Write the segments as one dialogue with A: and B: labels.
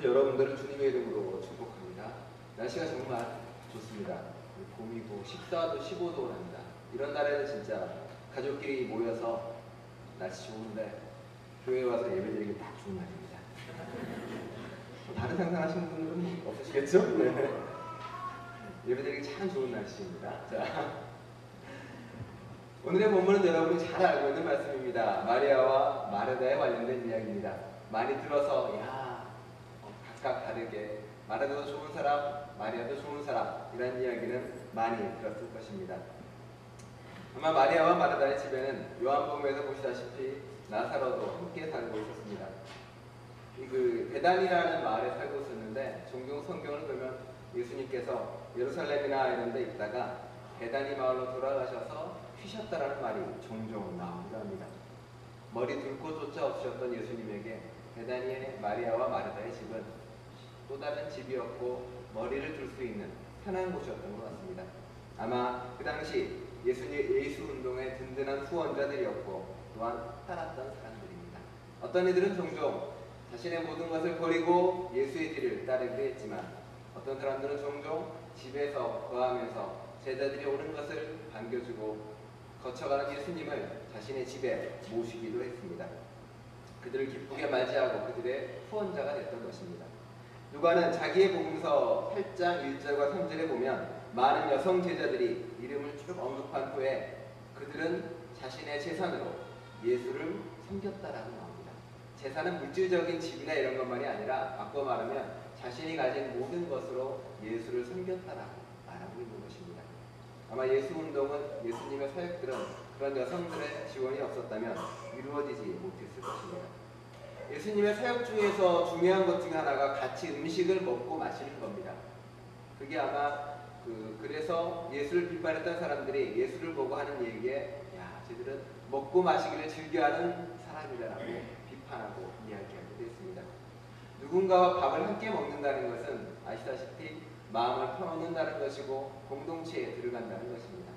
A: 오늘도 여러분들을 주님의 이름으로 축복합니다. 날씨가 정말 좋습니다. 봄이고 식사도 15도가 납니다. 이런 날에는 진짜 가족끼리 모여서 날씨 좋은데 교회에 와서 예배드리기 딱 좋은 날입니다. 다른 상상하시는 분들은 없으시겠죠? 네. 예배드리기 참 좋은 날씨입니다. 자, 오늘의 본문은 여러분이 잘 알고 있는 말씀입니다. 마리아와 마르다에 관련된 이야기입니다. 많이 들어서 각각 다르게 마르다도 좋은 사람, 마리아도 좋은 사람 이런 이야기는 많이 들었을 것입니다. 아마 마리아와 마르다의 집에는 요한복음에서 보시다시피 나사로도 함께 살고 있었습니다. 베단이라는 마을에 살고 있었는데 종종 성경을 보면 예수님께서 예루살렘이나 이런 데 있다가 베다니 마을로 돌아가셔서 쉬셨다라는 말이 종종 나오기도 합니다. 머리 둘 곳조차 없으셨던 예수님에게 베다니의 마리아와 마르다의 집은 또 다른 집이었고 머리를 둘 수 있는 편한 곳이었던 것 같습니다. 아마 그 당시 예수 운동의 든든한 후원자들이었고 또한 따랐던 사람들입니다. 어떤 이들은 종종 자신의 모든 것을 버리고 예수의 뒤를 따르기도 했지만 어떤 사람들은 종종 집에서 거하면서 제자들이 오는 것을 반겨주고 거쳐가는 예수님을 자신의 집에 모시기도 했습니다. 그들을 기쁘게 맞이하고 그들의 후원자가 됐던 것입니다. 누가는 자기의 복음서 8장 1절과 3절에 보면 많은 여성 제자들이 이름을 쭉 언급한 후에 그들은 자신의 재산으로 예수를 섬겼다라고 나옵니다. 재산은 물질적인 집이나 이런 것만이 아니라 바꿔 말하면 자신이 가진 모든 것으로 예수를 섬겼다라고 말하고 있는 것입니다. 아마 예수 운동은 예수님의 사역들은 그런 여성들의 지원이 없었다면 이루어지지 못했을 것입니다. 예수님의 사역 중에서 중요한 것 중 하나가 같이 음식을 먹고 마시는 겁니다. 그게 아마 그래서 예수를 비판했던 사람들이 예수를 보고 하는 얘기에 쟤들은 먹고 마시기를 즐겨하는 사람이라고 비판하고 이야기하기도 했습니다. 누군가와 밥을 함께 먹는다는 것은 아시다시피 마음을 펴놓는다는 것이고 공동체에 들어간다는 것입니다.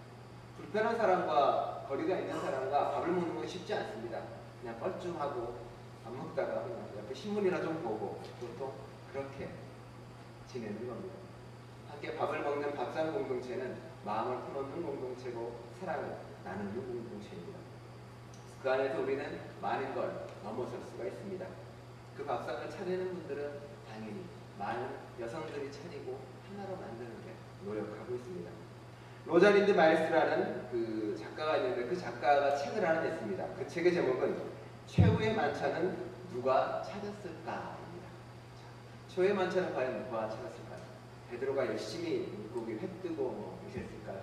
A: 불편한 사람과 거리가 있는 사람과 밥을 먹는 건 쉽지 않습니다. 그냥 뻘쭘하고 밥 먹다가 그냥 옆에 신문이나 좀 보고 보통 그렇게 지내는 겁니다. 함께 밥을 먹는 밥상 공동체는 마음을 터놓는 공동체고 사랑을 나누는 공동체입니다. 그 안에서 우리는 많은 걸 넘어설 수가 있습니다. 그 밥상을 차리는 분들은 당연히 많은 여성들이 차리고 하나로 만드는 데 노력하고 있습니다. 로자린드 마일스라는 그 작가가 있는데 그 작가가 책을 하나 냈습니다. 그 책의 제목은 최후의 만찬은 누가 찾았을까입니다. 최후의 만찬은 과연 누가 찾았을까요? 베드로가 열심히 물고기 회 뜨고 이랬을까요?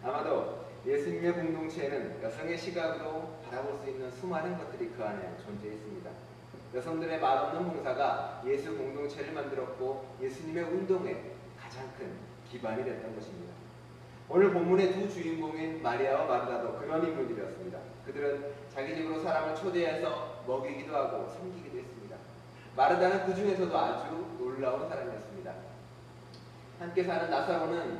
A: 아마도 예수님의 공동체에는 여성의 시각으로 바라볼 수 있는 수많은 것들이 그 안에 존재했습니다. 여성들의 말없는 봉사가 예수 공동체를 만들었고 예수님의 운동의 가장 큰 기반이 됐던 것입니다. 오늘 본문의 두 주인공인 마리아와 마르다도 그런 인물들이었습니다. 그들은 자기 집으로 사람을 초대해서 먹이기도 하고 섬기기도 했습니다. 마르다는 그 중에서도 아주 놀라운 사람이었습니다. 함께 사는 나사로는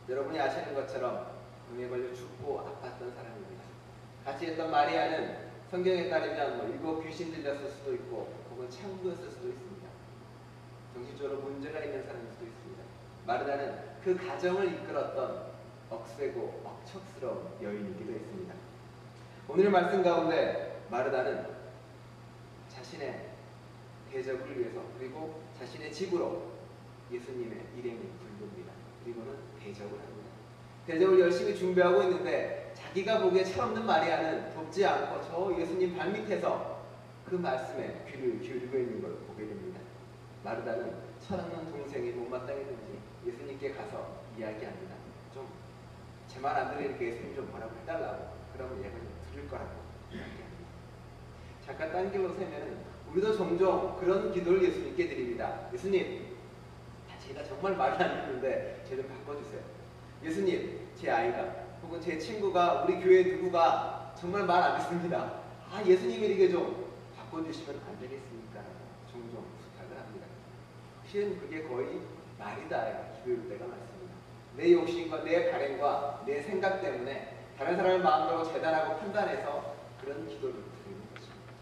A: 여러분이 아시는 것처럼 병에 걸려 죽고 아팠던 사람입니다. 같이 했던 마리아는 성경에 따르면 일곱 귀신 들렸을 수도 있고 혹은 창구였을 수도 있습니다. 정신적으로 문제가 있는 사람일 수도 있습니다. 마르다는 그 가정을 이끌었던 억세고 억척스러운 여인이기도 했습니다. 오늘 말씀 가운데 마르다는 자신의 대접을 위해서 그리고 자신의 집으로 예수님의 일행을 부릅니다. 그리고는 대접을 합니다. 대접을 열심히 준비하고 있는데 자기가 보기에 철없는 마리아는 돕지 않고 저 예수님 발밑에서 그 말씀에 귀를 기울이고 있는 걸 보게 됩니다. 마르다는 철없는 동생이 못마땅했는지 예수님께 가서 이야기합니다. 좀 제 말 안 들으니까 예수님 좀 뭐라고 해달라고. 그러면 얘가 좀 들을 거라고 이야기합니다. 잠깐 딴길로 세면 우리도 종종 그런 기도를 예수님께 드립니다. 예수님, 제가 정말 말을 안 듣는데 쟤 좀 바꿔주세요. 예수님, 제 아이가 혹은 제 친구가 우리 교회 누구가 정말 말 안 듣습니다. 예수님이 이렇게 좀 바꿔주시면 안 되겠습니까? 종종 부탁을 합니다. 실은 그게 거의 말이다 기도일 때가 많습니다. 내 욕심과 내 바램과 내 생각 때문에 다른 사람의 마음으로 재단하고 판단해서 그런 기도를 드리는 것입니다.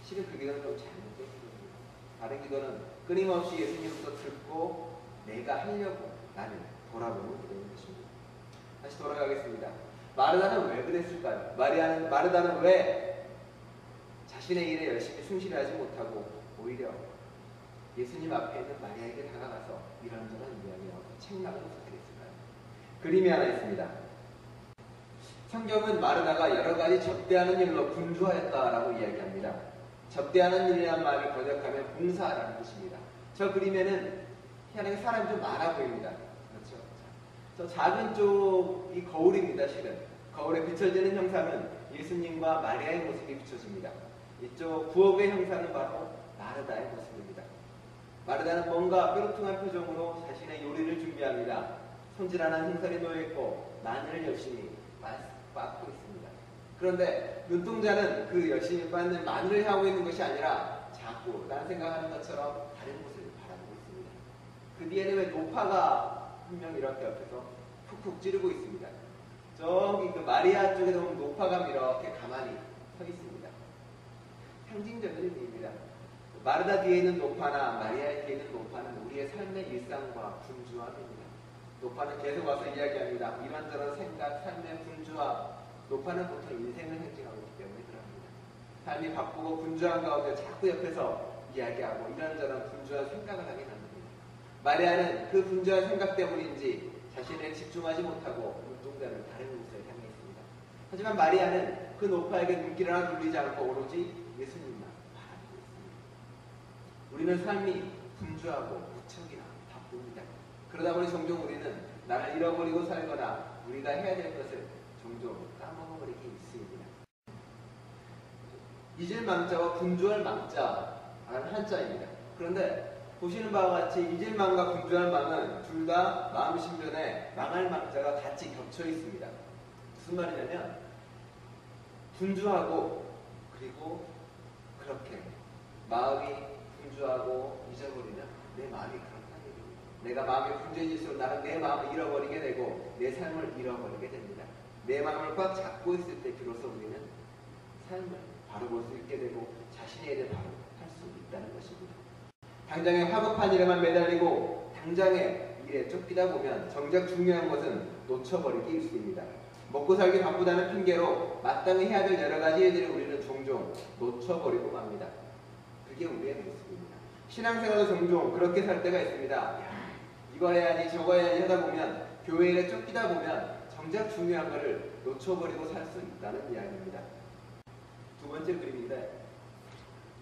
A: 실은 그 기도는 좀 잘못된 기도입니다. 다른 기도는 끊임없이 예수님부터 듣고 내가 하려고 나를 돌아보는 기도인 것입니다. 다시 돌아가겠습니다. 마르다는 왜 그랬을까요? 마르다는 왜 자신의 일에 열심히 충실히 하지 못하고 오히려 예수님 앞에 있는 마리아에게 다가가서 이런저런 이야기하고 책망을 부탁했을까요? 그림이 하나 있습니다. 성경은 마르다가 여러 가지 접대하는 일로 분주하였다라고 이야기합니다. 접대하는 일이라는 말을 번역하면 봉사라는 뜻입니다. 저 그림에는 희한하게 사람이 좀 많아 보입니다. 그렇죠? 저 작은 쪽이 거울입니다. 실은 거울에 비춰지는 형상은 예수님과 마리아의 모습이 비춰집니다. 이쪽 부엌의 형상은 바로 마르다의 모습입니다. 마르다는 뭔가 뾰루퉁한 표정으로 자신의 요리를 준비합니다. 손질하는 흰살이 놓여있고 마늘을 열심히 빻고 있습니다. 그런데 눈동자는 그 열심히 빻는 마늘을 향하고 있는 것이 아니라 자꾸 딴 생각하는 것처럼 다른 곳을 바라보고 있습니다. 그 뒤에는 왜 노파가 한 명 이렇게 옆에서 푹푹 찌르고 있습니다. 저기 그 마리아 쪽에 보면 노파가 이렇게 가만히 서 있습니다. 상징적인 의미입니다. 마르다 뒤에 있는 노파나 마리아의 뒤에 있는 노파는 우리의 삶의 일상과 분주함입니다. 노파는 계속 와서 이야기합니다. 이런저런 생각, 삶의 분주함. 노파는 보통 인생을 상징하고 있기 때문에 그럽니다. 삶이 바쁘고 분주한 가운데 자꾸 옆에서 이야기하고 이런저런 분주한 생각을 하게 만듭니다. 마리아는 그 분주한 생각 때문인지 자신에 집중하지 못하고 눈동자를 다른 곳에 향해 있습니다. 하지만 마리아는 그 노파에게 눈길을 하나 돌리지 않고 오로지 예수님만 바라보고 있습니다. 우리는 삶이 분주하고 무척이나 바쁩니다. 그러다 보니 종종 우리는 나를 잃어버리고 살거나 우리가 해야 될 것을 종종 까먹어버리기 있습니다. 잊을 망자와 분주할 망자라는 한자입니다. 그런데 보시는 바와 같이 잊을 망과 분주할 망은 둘 다 마음 신변에 망할 망자가 같이 겹쳐 있습니다. 무슨 말이냐면 분주하고 그리고 그렇게 마음이 분주하고 잊어버리면 내 마음이 그렇다는 얘기입니다. 내가 마음이 분주해질수록 나는 내 마음을 잃어버리게 되고 내 삶을 잃어버리게 됩니다. 내 마음을 꽉 잡고 있을 때 비로소 우리는 삶을 바로 볼 수 있게 되고 자신의 일을 바로 할 수 있다는 것입니다. 당장의 화급한 일에만 매달리고 당장의 일에 쫓기다 보면 정작 중요한 것은 놓쳐버리기 일쑤입니다. 먹고 살기 바쁘다는 핑계로 마땅히 해야 될 여러 가지 일들을 우리는 종종 놓쳐버리고 맙니다. 그게 우리의 모습입니다. 신앙생활도 종종 그렇게 살 때가 있습니다. 야, 이거 해야지 저거 해야지 하다 보면 교회 일에 쫓기다 보면 정작 중요한 것을 놓쳐버리고 살 수 있다는 이야기입니다. 두 번째 그림인데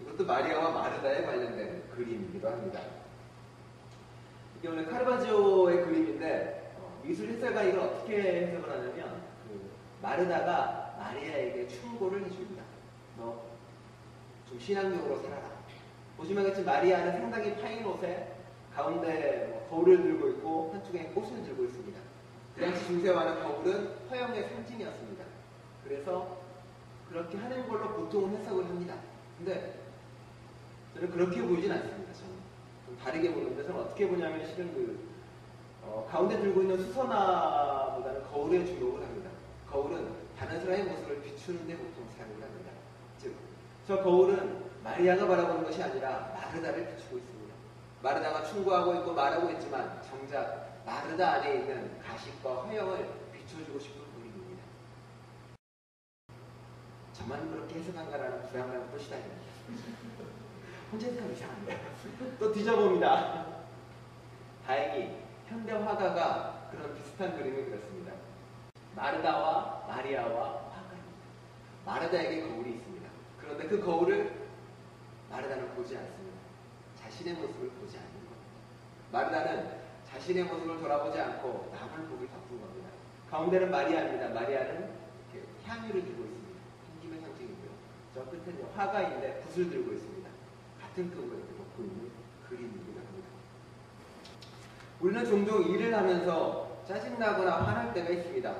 A: 이것도 마리아와 마르다에 관련된 그림이기도 합니다. 이게 원래 카르바지오의 그림인데 미술 해설가 이걸 어떻게 해석을 하냐면 마르다가 마리아에게 충고를 해줍니다. 너 좀 신앙적으로 살아라. 보시면 알겠지만 마리아는 상당히 파인 옷에 가운데 거울을 들고 있고 한쪽에 꽃을 들고 있습니다. 그 당시 중세화는 거울은 허영의 상징이었습니다. 그래서 그렇게 하는 걸로 보통은 해석을 합니다. 근데 저는 그렇게 보이진 않습니다. 저는 좀 다르게 보는데 저는 어떻게 보냐면 실은 가운데 들고 있는 수선화보다는 거울에 주목을 합니다. 거울은 다른 사람의 모습을 비추는 데 보통 사용을 합니다. 즉, 저 거울은 마리아가 바라보는 것이 아니라 마르다를 비추고 있습니다. 마르다가 충고하고 있고 말하고 있지만 정작 마르다 안에 있는 가식과 허영을 비춰주고 싶은 그림입니다. 저만 그렇게 해석한가라는 불안감을 또 시달립니다. 혼자 해석하면 이상합니다. 또 뒤져봅니다. 다행히 현대 화가가 그런 비슷한 그림을 그렸습니다. 마르다와 마리아와 화가입니다. 마르다에게 거울이 있습니다. 그런데 그 거울을 마르다는 보지 않습니다. 자신의 모습을 보지 않는 겁니다. 마르다는 자신의 모습을 돌아보지 않고 남을 보기 바쁜 겁니다. 가운데는 마리아입니다. 마리아는 이렇게 향유를 들고 있습니다. 향기의 상징이고요. 저 끝에는 화가인데 붓을 들고 있습니다. 같은 끈을 이렇게 놓고 있는 그림이기도 합니다. 우리는 종종 일을 하면서 짜증나거나 화날 때가 있습니다.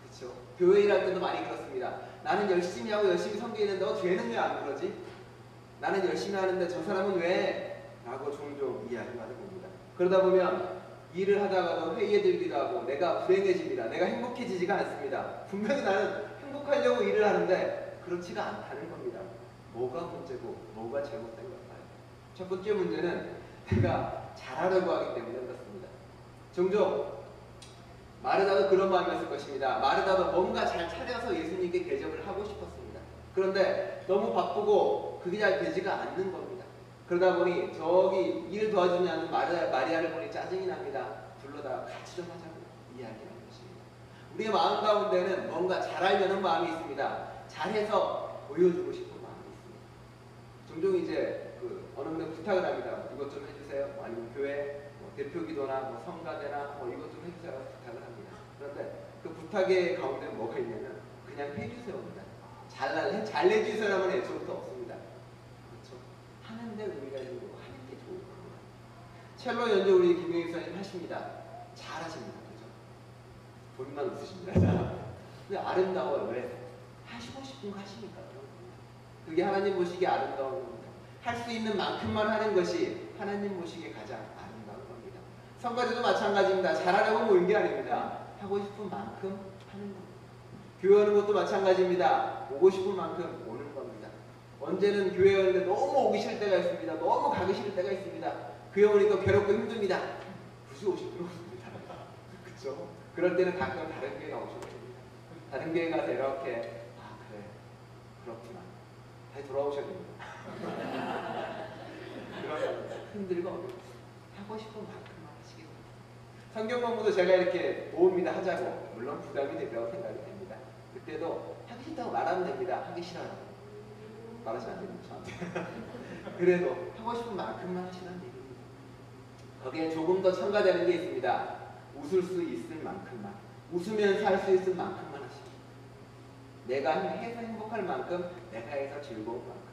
A: 그렇죠? 교회 일할 때도 많이 그렇습니다. 나는 열심히 하고 열심히 섬기는데 쟤는 왜 안 그러지? 나는 열심히 하는데 저 사람은 왜? 라고 종종 이야기하는 겁니다. 그러다 보면 일을 하다가도 회의에 들기도 하고 내가 불행해집니다. 내가 행복해지지가 않습니다. 분명히 나는 행복하려고 일을 하는데 그렇지가 않다는 겁니다. 뭐가 문제고 뭐가 잘못된 걸까요? 첫 번째 문제는 내가 잘하려고 하기 때문에 그렇습니다. 종종 마르다도 그런 마음이었을 것입니다. 마르다도 뭔가 잘 차려서 예수님께 대접을 하고 싶었습니다. 그런데 너무 바쁘고 그게 잘 되지가 않는 겁니다. 그러다 보니 저기 일 도와주지 않는 마리아를 보니 짜증이 납니다. 불러다가 같이 좀 하자고 이야기하는 것입니다. 우리의 마음 가운데는 뭔가 잘하려는 마음이 있습니다. 잘해서 보여주고 싶은 마음이 있습니다. 종종 이제 어느 분에 부탁을 합니다. 이것 좀 해주세요. 아니면 교회 대표기도나 성가대나 이것 좀 해주세요. 부탁을 합니다. 그런데 그 부탁의 가운데 뭐가 있냐면 그냥 해주세요입니다. 잘 해주세요라면 애초부터 없습니다. 그렇죠? 하는데 의미가 있는 거고 하는 게 좋은 겁니다. 첼로 연주 우리 김영희 선생님 하십니다. 잘하십니다. 그렇죠? 본인만 웃으십니다. 근데 아름다워요. 왜? 하시고 싶은 거 하시니까. 그게 하나님 보시기에 아름다운 겁니다. 할 수 있는 만큼만 하는 것이 하나님 보시기에 가장 아름다운 겁니다. 성가대도 마찬가지입니다. 잘하려고 모인 게 아닙니다. 하고 싶은 만큼 하는 겁니다. 교회 오는 것도 마찬가지입니다. 오고 싶은 만큼 오는 겁니다. 언제는 교회 오는데 너무 오기 싫을 때가 있습니다. 너무 가기 싫을 때가 있습니다. 교회 오니까 괴롭고 힘듭니다. 굳이 오실 필요 없습니다. 그렇죠? 그럴 때는 가끔 다른 교회 가오셔도 됩니다. 다른 교회 가서 이렇게 그래 그렇구나. 다시 돌아오셔야 됩니다. 그러면 힘들고 어렵습니다. 하고 싶은 만큼만 하시기 바랍니다. 성경 공부도 제가 이렇게 모읍니다 하자고 물론 부담이 된다고 생각이 됩니다. 그때도 하기 싫다고 말하면 됩니다. 하기 싫어요. 말하시면 안 됩니다. 저한테. 그래도 하고 싶은 만큼만 하시라는 얘기입니다. 거기에 조금 더 첨가되는 게 있습니다. 웃을 수 있을 만큼만, 웃으면서 할 수 있을 만큼만 하십시오. 내가 해서 행복할 만큼, 내가 해서 즐거운 만큼.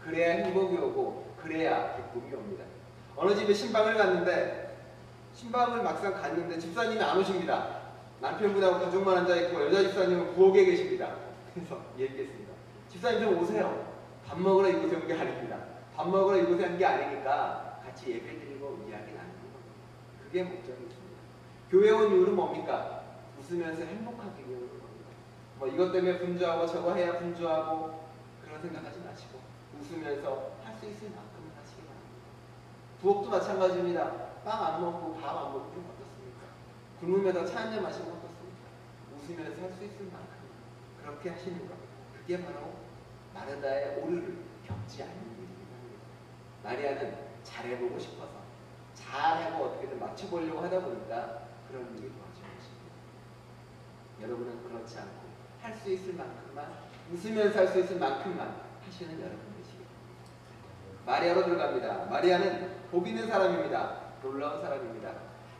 A: 그래야 행복이 오고 그래야 기쁨이 옵니다. 어느 집에 신방을 갔는데 신방을 막상 갔는데 집사님이 안 오십니다. 남편분하고 가족만 앉아있고 여자 집사님은 부엌에 계십니다. 그래서 얘기했습니다. 집사님 좀 오세요. 밥 먹으러 이곳에 온 게 아닙니다. 밥 먹으러 이곳에 온 게 아니니까 같이 예배드리고 이야기 나누는 겁니다. 그게 목적이 있습니다. 교회 온 이유는 뭡니까? 웃으면서 행복하기 위한 겁니다. 이것 때문에 분주하고 저거 해야 분주하고 그런 생각하지 마시고 웃으면서 할 수 있을 만큼은 하시기 바랍니다. 부엌도 마찬가지입니다. 빵 안 먹고 밥 안 먹고 어떻습니까? 굶으면서 차 한잔 마시면 어떻습니까? 웃으면서 할 수 있을 만큼 그렇게 하시는 것. 그게 바로 마르다의 오류를 겪지 않는 일입니다. 마리아는 잘해보고 싶어서 잘하고 어떻게든 맞춰보려고 하다 보니까 그런 일이 벌어진 것입니다. 여러분은 그렇지 않고 할 수 있을 만큼만 웃으면서 할 수 있을 만큼만 하시는 여러분 되시기 바랍니다. 마리아로 들어갑니다. 마리아는 복 있는 사람입니다. 놀라운 사람입니다.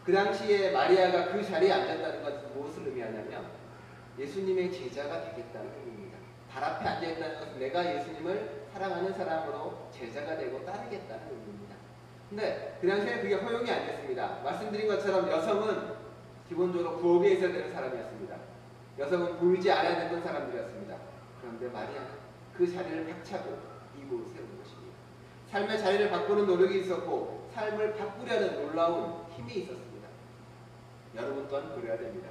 A: 그 당시에 마리아가 그 자리에 앉았다는 것은 무엇을 의미하냐면 예수님의 제자가 되겠다는 의미입니다. 발 앞에 앉아있다는 것은 내가 예수님을 사랑하는 사람으로 제자가 되고 따르겠다는 의미입니다. 근데 그 당시에 그게 허용이 안 됐습니다. 말씀드린 것처럼 여성은 기본적으로 부엌에 있어야 되는 사람이었습니다. 여성은 보이지 않아야 되는 사람들이었습니다. 그런데 마리아는 그 자리를 박차고 이곳에 온 것입니다. 삶의 자리를 바꾸는 노력이 있었고 삶을 바꾸려는 놀라운 힘이 있었습니다. 여러분 또한 그래야 됩니다.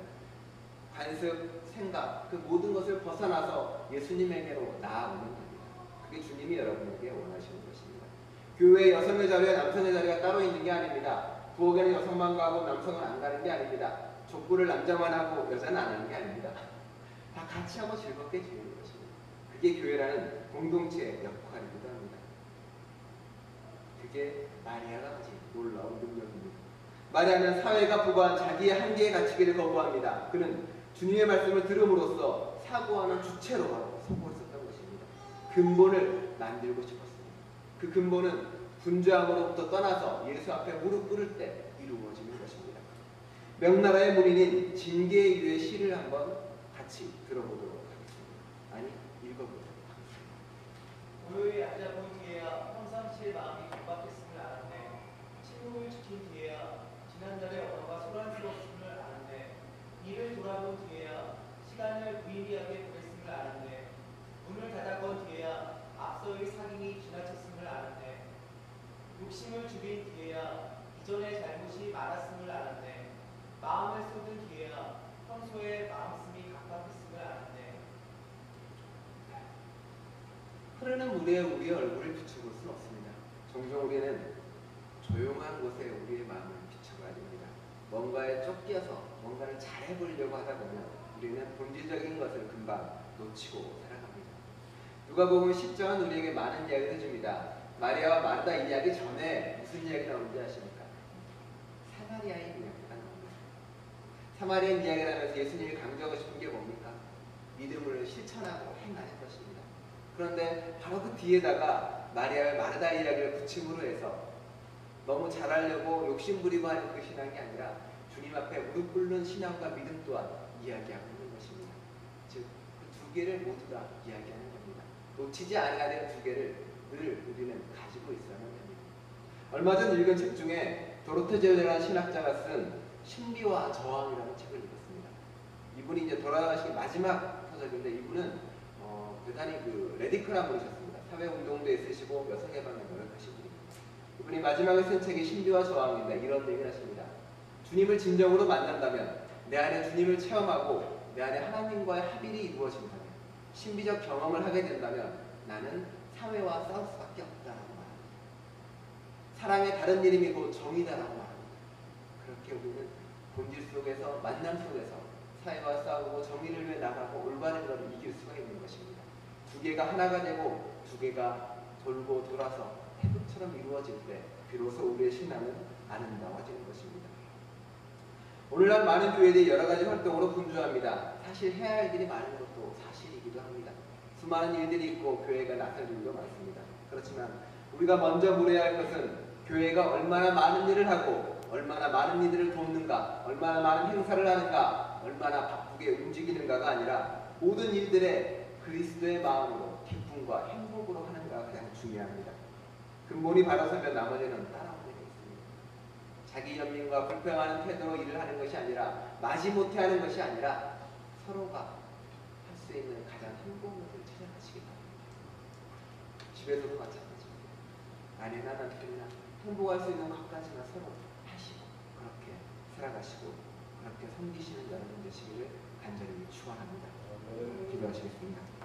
A: 관습, 생각, 그 모든 것을 벗어나서 예수님에게로 나아오는 겁니다. 그게 주님이 여러분에게 원하시는 것입니다. 교회에 여성의 자리와 남성의 자리가 따로 있는 게 아닙니다. 부엌에는 여성만 가고 남성은 안 가는 게 아닙니다. 족구를 남자만 하고 여자는 안 하는 게 아닙니다. 다 같이 하고 즐겁게 지내는 것입니다. 그게 교회라는 공동체의 역할이기도 합니다. 그게 마리아가 가진 놀라운 능력입니다. 마리아는 사회가 부과한 자기의 한계에 갇히기를 거부합니다. 그는 주님의 말씀을 들음으로써 사고하는 주체로 서고 있었던 것입니다. 근본을 만들고 싶었습니다. 그 근본은 분주함으로부터 떠나서 예수 앞에 무릎 꿇을 때 이루어지는 것입니다. 명나라의 문인인 진계유의 시를 한번 같이 들어보도록 하겠습니다. 아니, 읽어보도록 하겠습니다.
B: 고요히 앉아본 뒤에야 평상시의 마음이 급박했음을 알았네. 침묵을 지킨 뒤에야 지난날의 언어가 소란스러웠음을 알았네. 이를 돌아본 뒤에야 시간을 무의미하게 보냈음을 알았네. 문을 닫아건 뒤에야 앞서의 상인이 지나쳤음을 알았네. 욕심을 죽인 뒤에야 이전의 잘못이 많았음을 알았네. 마음을 쏟은 뒤에야 평소에 마음씀이 각박했음을 알았네.
A: 흐르는 물에 우리의 얼굴을 비추볼 수는 없습니다. 종종 우리는 조용한 곳에 우리의 마음을 비춰가야 됩니다. 뭔가에 쫓겨서 뭔가를 잘해보려고 하다 보면 우리는 본질적인 것을 금방 놓치고 살아갑니다. 누가복음 10장은 우리에게 많은 이야기를 해줍니다. 마리아와 마르다 이야기 전에 무슨 이야기 나오는지 아십니까? 사마리아인 이야기가 나옵니다. 사마리아인 이야기를 하면서 예수님이 강조하고 싶은 게 뭡니까? 믿음을 실천하고 행하는 것입니다. 그런데 바로 그 뒤에다가 마리아와 마르다 이야기를 붙임으로 해서 너무 잘하려고 욕심부리고 하는 그 신앙이 아니라 주님 앞에 무릎 꿇는 신앙과 믿음 또한 이야기하고 있는 것입니다. 즉, 그 두 개를 모두 다 이야기하는 겁니다. 놓치지 않아야 될 두 개를 늘 우리는 가지고 있어야 합니다. 얼마 전 읽은 책 중에 도로테 젤레라는 신학자가 쓴 신비와 저항이라는 책을 읽었습니다. 이분이 이제 돌아가시기 마지막 서적인데 이분은 대단히 그 레디컬한 분이셨습니다. 사회운동도 있으시고 여성해방에 노력하신 분입니다. 이분이 마지막에 쓴 책이 신비와 저항인데 이런 얘기를 하십니다. 주님을 진정으로 만난다면, 내 안에 주님을 체험하고 내 안에 하나님과의 합일이 이루어진다면, 신비적 경험을 하게 된다면 나는 사회와 싸울 수밖에 없다라고 말합니다. 사랑의 다른 이름이 곧 정의다라고 말합니다. 그렇게 우리는 본질 속에서, 만남 속에서 사회와 싸우고 정의를 위해 나가고 올바른 것을 이길 수가 있는 것입니다. 두 개가 하나가 되고 두 개가 돌고 돌아서 태극처럼 이루어질 때 비로소 우리의 신앙은 아름다워지는 것입니다. 오늘날 많은 교회들이 여러 가지 활동으로 분주합니다. 사실 해야 할 일이 많은 것도 사실이기도 합니다. 수많은 일들이 있고 교회가 나설 일도 많습니다. 그렇지만 우리가 먼저 물어야 할 것은 교회가 얼마나 많은 일을 하고 얼마나 많은 이들을 돕는가, 얼마나 많은 행사를 하는가, 얼마나 바쁘게 움직이는가가 아니라 모든 일들에 그리스도의 마음으로 기쁨과 행복으로 하는가가 가장 중요합니다. 근본이 바로 서면 나머지는 따라오게 되어 있습니다. 자기 연민과 불평하는 태도로 일을 하는 것이 아니라, 마지못해 하는 것이 아니라 서로가 할 수 있는 가장 행복한 것을 찾아가시기 바랍니다. 집에서도 마찬가지입니다. 아내나 남편이나 행복할 수 있는 것까지만 서로 하시고 그렇게 살아가시고 그렇게 섬기시는 여러분 되시기를 간절히 축원합니다. 기도하시겠습니다.